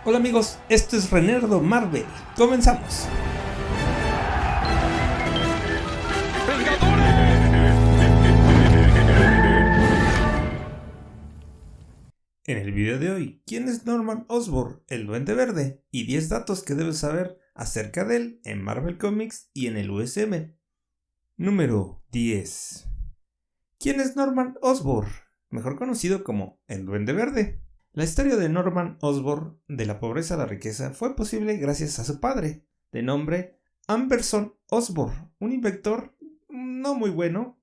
Hola amigos, esto es Renerdo Marvel. Comenzamos. En el video de hoy, ¿quién es Norman Osborn, el Duende Verde? Y 10 datos que debes saber acerca de él en Marvel Comics y en el USM. Número 10. ¿Quién es Norman Osborn? Mejor conocido como el Duende Verde. La historia de Norman Osborn, de la pobreza a la riqueza, fue posible gracias a su padre, de nombre Amberson Osborn, un inventor no muy bueno,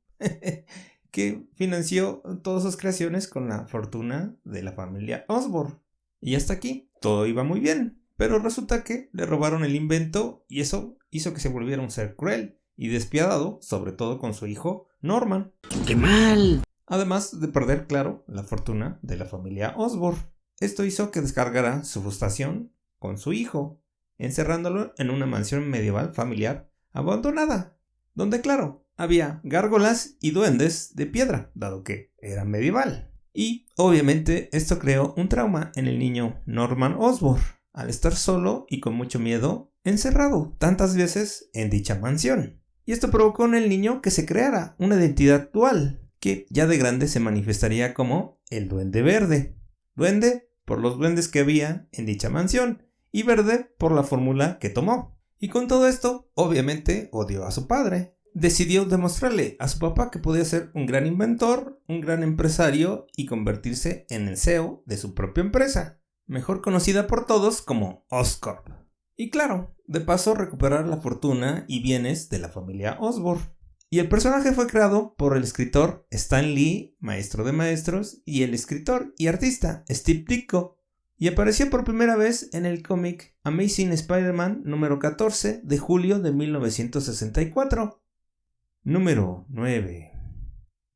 que financió todas sus creaciones con la fortuna de la familia Osborn. Y hasta aquí todo iba muy bien, pero resulta que le robaron el invento y eso hizo que se volviera un ser cruel y despiadado, sobre todo con su hijo Norman. ¡Qué mal! Además de perder, claro, la fortuna de la familia Osborn. Esto hizo que descargara su frustración con su hijo, encerrándolo en una mansión medieval familiar abandonada, donde, claro, había gárgolas y duendes de piedra, dado que era medieval. Y, obviamente, esto creó un trauma en el niño Norman Osborn, al estar solo y con mucho miedo, encerrado tantas veces en dicha mansión. Y esto provocó en el niño que se creara una identidad dual, que ya de grande se manifestaría como el Duende Verde. Duende por los duendes que había en dicha mansión, y verde por la fórmula que tomó. Y con todo esto, obviamente, odió a su padre. Decidió demostrarle a su papá que podía ser un gran inventor, un gran empresario y convertirse en el CEO de su propia empresa, mejor conocida por todos como Oscorp. Y claro, de paso recuperar la fortuna y bienes de la familia Osborn. Y el personaje fue creado por el escritor Stan Lee, maestro de maestros, y el escritor y artista Steve Ditko, y apareció por primera vez en el cómic Amazing Spider-Man número 14 de julio de 1964. Número 9.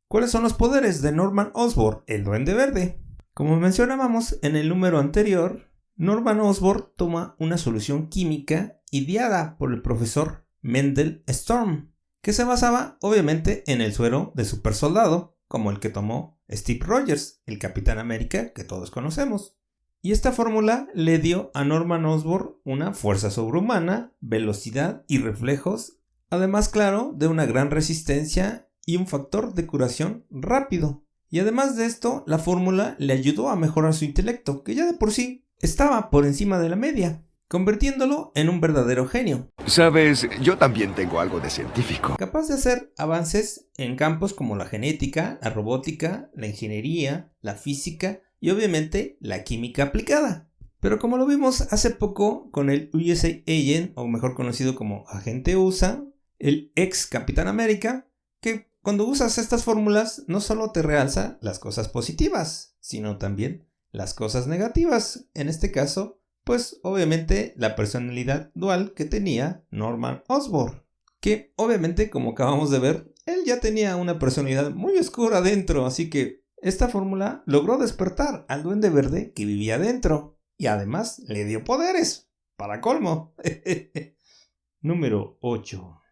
¿Cuáles son los poderes de Norman Osborn, el Duende Verde? Como mencionábamos en el número anterior, Norman Osborn toma una solución química ideada por el profesor Mendel Storm, que se basaba obviamente en el suero de supersoldado, como el que tomó Steve Rogers, el Capitán América que todos conocemos. Y esta fórmula le dio a Norman Osborn una fuerza sobrehumana, velocidad y reflejos, además, claro, de una gran resistencia y un factor de curación rápido. Y además de esto, la fórmula le ayudó a mejorar su intelecto, que ya de por sí estaba por encima de la media, convirtiéndolo en un verdadero genio. Sabes, yo también tengo algo de científico. Capaz de hacer avances en campos como la genética, la robótica, la ingeniería, la física y obviamente la química aplicada. Pero como lo vimos hace poco con el USA Agent, o mejor conocido como Agente USA, el ex Capitán América, que cuando usas estas fórmulas no solo te realza las cosas positivas, sino también las cosas negativas. En este caso, pues obviamente la personalidad dual que tenía Norman Osborn, que obviamente, como acabamos de ver, él ya tenía una personalidad muy oscura dentro, así que esta fórmula logró despertar al Duende Verde que vivía dentro, y además le dio poderes, para colmo. Número 8.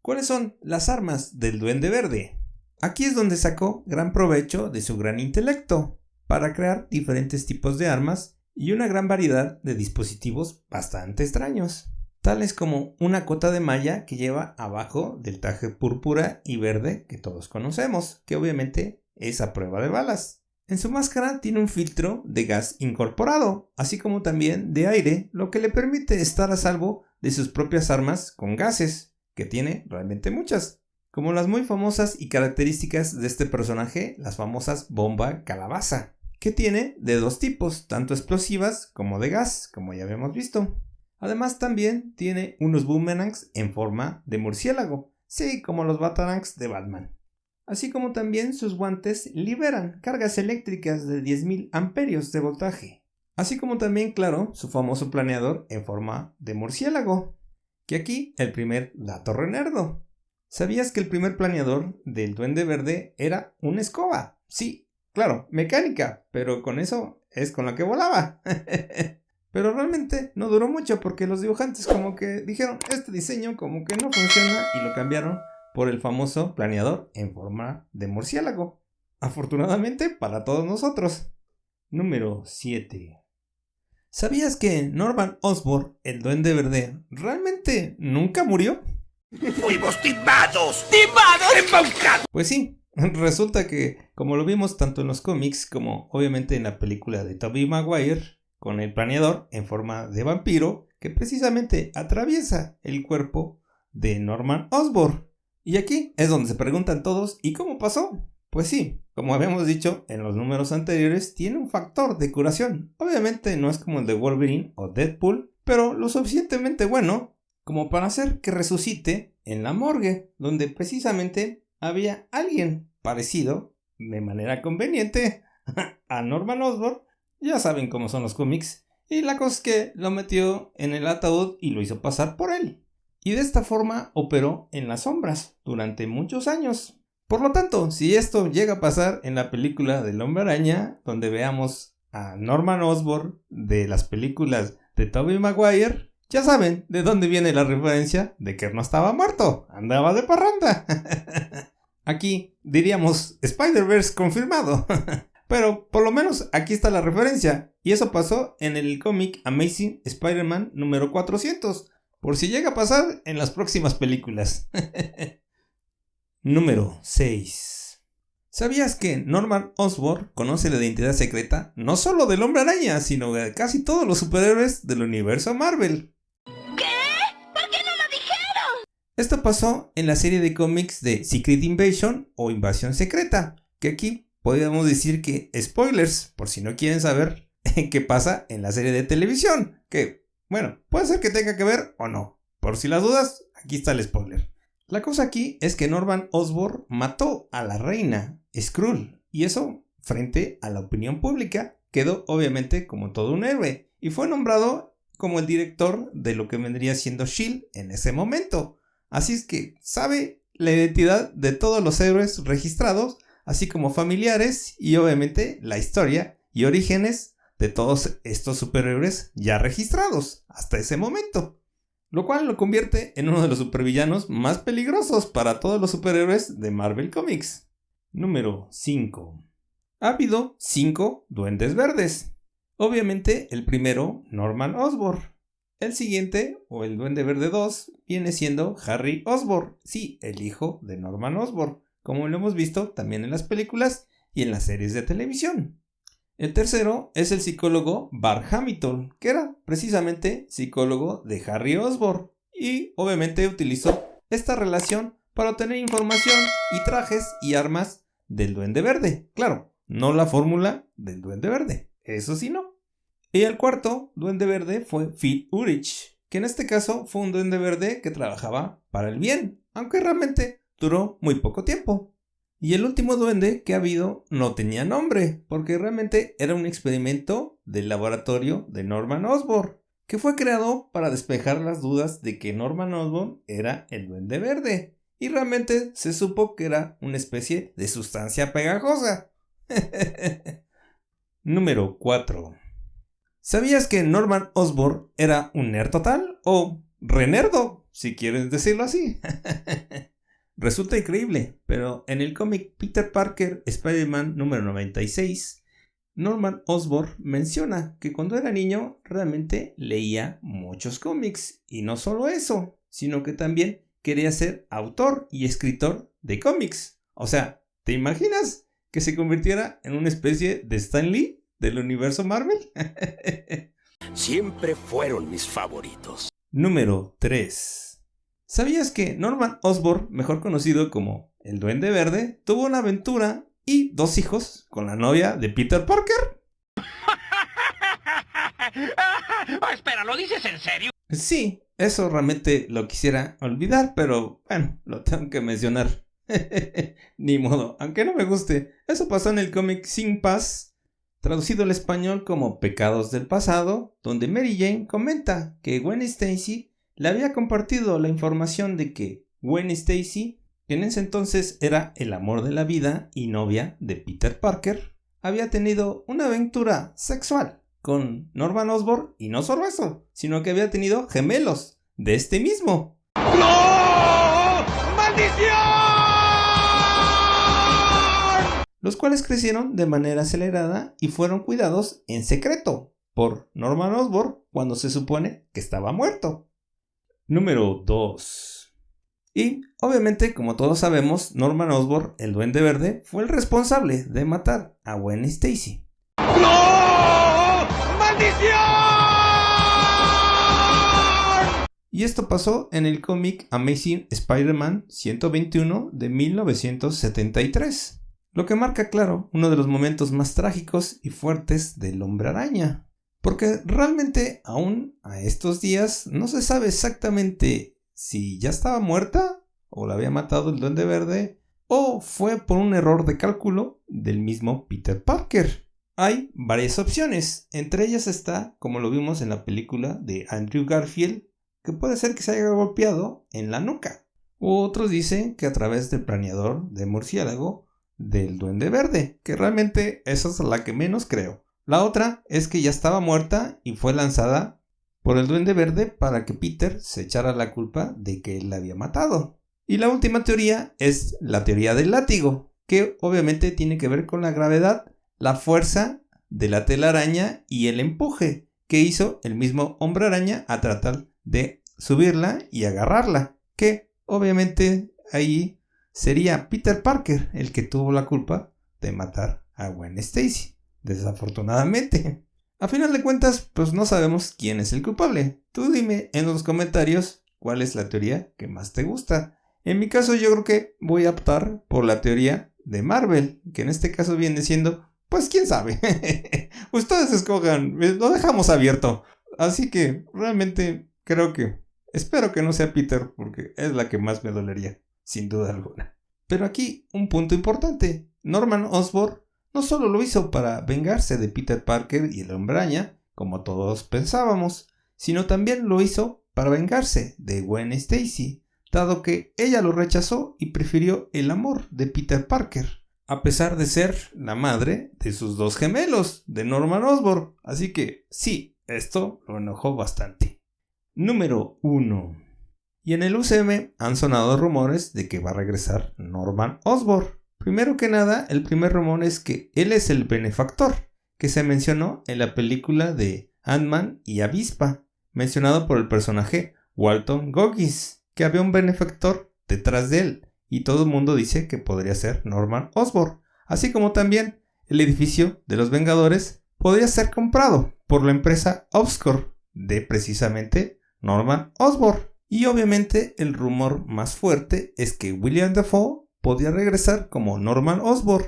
¿Cuáles son las armas del Duende Verde? Aquí es donde sacó gran provecho de su gran intelecto, para crear diferentes tipos de armas y una gran variedad de dispositivos bastante extraños, tales como una cota de malla que lleva abajo del traje púrpura y verde que todos conocemos, que obviamente es a prueba de balas. En su máscara tiene un filtro de gas incorporado, así como también de aire, lo que le permite estar a salvo de sus propias armas con gases, que tiene realmente muchas, como las muy famosas y características de este personaje, las famosas bomba calabaza, que tiene de dos tipos, tanto explosivas como de gas, como ya habíamos visto. Además también tiene unos boomerangs en forma de murciélago, sí, como los batarangs de Batman. Así como también sus guantes liberan cargas eléctricas de 10.000 amperios de voltaje. Así como también, claro, su famoso planeador en forma de murciélago. Que aquí el primer dato renerdo. ¿Sabías que el primer planeador del Duende Verde era una escoba? Sí. Claro, mecánica, pero con eso es con la que volaba. Pero realmente no duró mucho porque los dibujantes como que dijeron, este diseño como que no funciona y lo cambiaron por el famoso planeador en forma de murciélago. Afortunadamente para todos nosotros. Número 7. ¿Sabías que Norman Osborn, el Duende Verde, realmente nunca murió? ¡Fuimos timados! ¡Timados! ¡Embaucados! Pues sí, resulta que, como lo vimos tanto en los cómics como obviamente en la película de Tobey Maguire, con el planeador en forma de vampiro que precisamente atraviesa el cuerpo de Norman Osborn. Y aquí es donde se preguntan todos, ¿y cómo pasó? Pues sí, como habíamos dicho en los números anteriores, tiene un factor de curación. Obviamente no es como el de Wolverine o Deadpool, pero lo suficientemente bueno como para hacer que resucite en la morgue, donde precisamente había alguien parecido, de manera conveniente, a Norman Osborn. Ya saben cómo son los cómics, y la cosa es que lo metió en el ataúd y lo hizo pasar por él. Y de esta forma operó en las sombras durante muchos años. Por lo tanto, si esto llega a pasar en la película del Hombre Araña, donde veamos a Norman Osborn de las películas de Tobey Maguire, ya saben de dónde viene la referencia de que no estaba muerto, andaba de parranda. Aquí diríamos Spider-Verse confirmado. Pero por lo menos aquí está la referencia. Y eso pasó en el cómic Amazing Spider-Man número 400. Por si llega a pasar en las próximas películas. Número 6. ¿Sabías que Norman Osborn conoce la identidad secreta no solo del Hombre Araña, sino de casi todos los superhéroes del universo Marvel? ¿Qué? ¿Por qué no lo dijeron? Esto pasó en la serie de cómics de Secret Invasion o Invasión Secreta, que aquí podríamos decir que spoilers, por si no quieren saber qué pasa en la serie de televisión, que, bueno, puede ser que tenga que ver o no. Por si las dudas, aquí está el spoiler. La cosa aquí es que Norman Osborn mató a la reina Skrull, y eso, frente a la opinión pública, quedó obviamente como todo un héroe, y fue nombrado como el director de lo que vendría siendo S.H.I.E.L.D. en ese momento. Así es que sabe la identidad de todos los héroes registrados, así como familiares y obviamente la historia y orígenes de todos estos superhéroes ya registrados hasta ese momento. Lo cual lo convierte en uno de los supervillanos más peligrosos para todos los superhéroes de Marvel Comics. Número 5. Ha habido 5 Duendes Verdes. Obviamente el primero, Norman Osborn. El siguiente, o el Duende Verde 2, viene siendo Harry Osborn. Sí, el hijo de Norman Osborn, como lo hemos visto también en las películas y en las series de televisión. El tercero es el psicólogo Bart Hamilton, que era precisamente psicólogo de Harry Osborn, y obviamente utilizó esta relación para obtener información y trajes y armas del Duende Verde. Claro, no la fórmula del Duende Verde, eso sí no. Y el cuarto Duende Verde fue Phil Urich, que en este caso fue un Duende Verde que trabajaba para el bien, aunque realmente duró muy poco tiempo. Y el último duende que ha habido no tenía nombre, porque realmente era un experimento del laboratorio de Norman Osborn, que fue creado para despejar las dudas de que Norman Osborn era el Duende Verde, y realmente se supo que era una especie de sustancia pegajosa. Número 4. ¿Sabías que Norman Osborn era un nerd total? O renerdo, si quieres decirlo así. Resulta increíble, pero en el cómic Peter Parker Spider-Man número 96, Norman Osborn menciona que cuando era niño realmente leía muchos cómics, y no solo eso, sino que también quería ser autor y escritor de cómics. O sea, ¿te imaginas que se convirtiera en una especie de Stan Lee del universo Marvel? Siempre fueron mis favoritos. Número 3. ¿Sabías que Norman Osborn, mejor conocido como el Duende Verde, tuvo una aventura y 2 hijos con la novia de Peter Parker? Espera, ¿lo dices en serio? Sí, eso realmente lo quisiera olvidar, pero bueno, lo tengo que mencionar. Ni modo, aunque no me guste. Eso pasó en el cómic Sin Paz, traducido al español como Pecados del Pasado, donde Mary Jane comenta que Gwen Stacy le había compartido la información de que Gwen Stacy, que en ese entonces era el amor de la vida y novia de Peter Parker, había tenido una aventura sexual con Norman Osborn, y no solo eso, sino que había tenido gemelos de este mismo. ¡No! ¡Maldición! Los cuales crecieron de manera acelerada y fueron cuidados en secreto. por Norman Osborn cuando se supone que estaba muerto. Número 2. Y obviamente, como todos sabemos, Norman Osborn, el Duende Verde, fue el responsable de matar a Gwen Stacy. ¡No! ¡Maldición! Y esto pasó en el cómic Amazing Spider-Man 121 de 1973. Lo que marca claro uno de los momentos más trágicos y fuertes del Hombre Araña. Porque realmente aún a estos días no se sabe exactamente si ya estaba muerta o la había matado el Duende Verde o fue por un error de cálculo del mismo Peter Parker. Hay varias opciones, entre ellas está, como lo vimos en la película de Andrew Garfield, que puede ser que se haya golpeado en la nuca. Otros dicen que a través del planeador de murciélago del Duende Verde, que realmente esa es la que menos creo. La otra es que ya estaba muerta y fue lanzada por el Duende Verde para que Peter se echara la culpa de que él la había matado. Y la última teoría es la teoría del látigo, que obviamente tiene que ver con la gravedad, la fuerza de la telaraña y el empuje que hizo el mismo Hombre Araña a tratar de subirla y agarrarla, que obviamente ahí sería Peter Parker el que tuvo la culpa de matar a Gwen Stacy, desafortunadamente. A final de cuentas, pues no sabemos quién es el culpable. Tú dime en los comentarios cuál es la teoría que más te gusta. En mi caso yo creo que voy a optar por la teoría de Marvel, que en este caso viene siendo, pues quién sabe. Ustedes escojan, lo dejamos abierto. Así que realmente espero que no sea Peter, porque es la que más me dolería, sin duda alguna. Pero aquí un punto importante. Norman Osborn no solo lo hizo para vengarse de Peter Parker y el Hombre Araña, como todos pensábamos, sino también lo hizo para vengarse de Gwen Stacy, dado que ella lo rechazó y prefirió el amor de Peter Parker, a pesar de ser la madre de sus dos gemelos, de Norman Osborn. Así que sí, esto lo enojó bastante. Número 1. Y en el UCM han sonado rumores de que va a regresar Norman Osborn. Primero que nada, el primer rumor es que él es el benefactor, que se mencionó en la película de Ant-Man y Avispa, mencionado por el personaje Walton Goggins, que había un benefactor detrás de él, y todo el mundo dice que podría ser Norman Osborn, así como también el edificio de los Vengadores podría ser comprado por la empresa Oscorp de precisamente Norman Osborn. Y obviamente el rumor más fuerte es que William Dafoe podría regresar como Norman Osborn.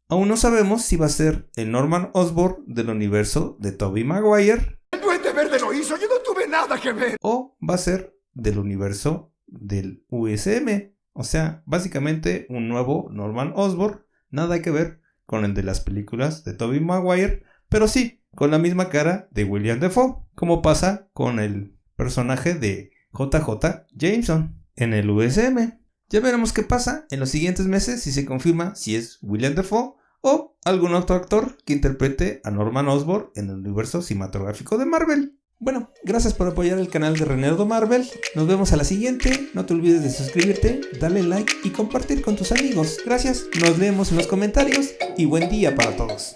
Aún no sabemos si va a ser el Norman Osborn del universo de Tobey Maguire. El Duende Verde lo hizo, yo no tuve nada que ver. O va a ser del universo del USM. O sea, básicamente un nuevo Norman Osborn. Nada que ver con el de las películas de Tobey Maguire, pero sí con la misma cara de William Dafoe, como pasa con el personaje de JJ Jameson en el USM. Ya veremos qué pasa en los siguientes meses si se confirma si es William Dafoe o algún otro actor que interprete a Norman Osborn en el universo cinematográfico de Marvel. Bueno, gracias por apoyar el canal de Renardo Marvel. Nos vemos a la siguiente. No te olvides de suscribirte, darle like y compartir con tus amigos. Gracias, nos leemos en los comentarios y buen día para todos.